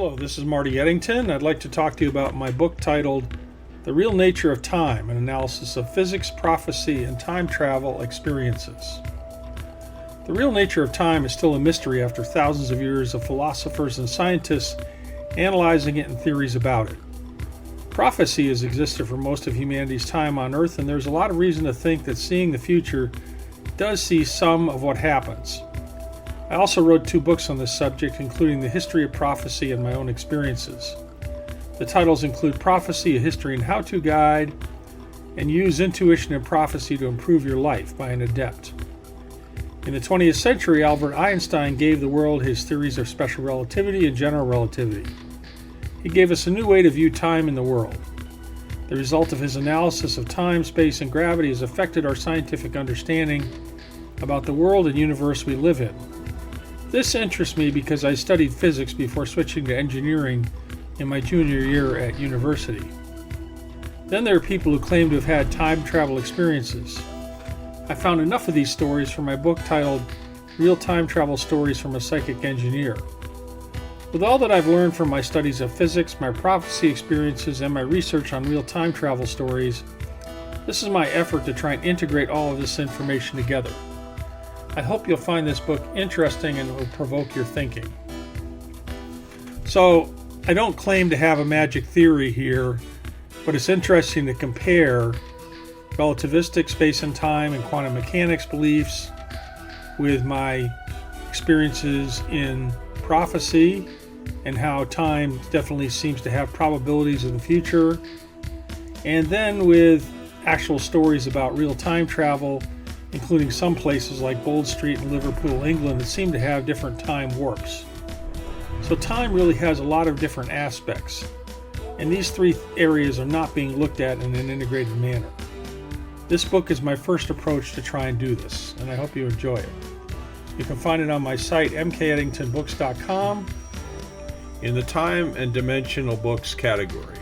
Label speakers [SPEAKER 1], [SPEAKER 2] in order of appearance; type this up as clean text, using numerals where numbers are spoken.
[SPEAKER 1] Hello, this is Marty Ettington. I'd like to talk to you about my book titled The Real Nature of Time, an analysis of physics, prophecy, and time travel experiences. The real nature of time is still a mystery after thousands of years of philosophers and scientists analyzing it and theories about it. Prophecy has existed for most of humanity's time on Earth, and there's a lot of reason to think that seeing the future does see some of what happens. I also wrote 2 books on this subject, including The History of Prophecy and my own experiences. The titles include Prophecy, a History and How-To Guide, and Use Intuition and Prophecy to Improve Your Life by an Adept. In the 20th century, Albert Einstein gave the world his theories of special relativity and general relativity. He gave us a new way to view time in the world. The result of his analysis of time, space, and gravity has affected our scientific understanding about the world and universe we live in. This interests me because I studied physics before switching to engineering in my junior year at university. Then there are people who claim to have had time travel experiences. I found enough of these stories for my book titled Real Time Travel Stories from a Psychic Engineer. With all that I've learned from my studies of physics, my prophecy experiences, and my research on real time travel stories, this is my effort to try and integrate all of this information together. I hope you'll find this book interesting and it will provoke your thinking. So, I don't claim to have a magic theory here, but it's interesting to compare relativistic space and time and quantum mechanics beliefs with my experiences in prophecy and how time definitely seems to have probabilities of the future, and then with actual stories about real time travel, including some places like Bold Street in Liverpool, England, that seem to have different time warps. So time really has a lot of different aspects, and these 3 areas are not being looked at in an integrated manner. This book is my first approach to try and do this, and I hope you enjoy it. You can find it on my site, Mkettingtonbooks.com,
[SPEAKER 2] in the Time and Dimensional Books category.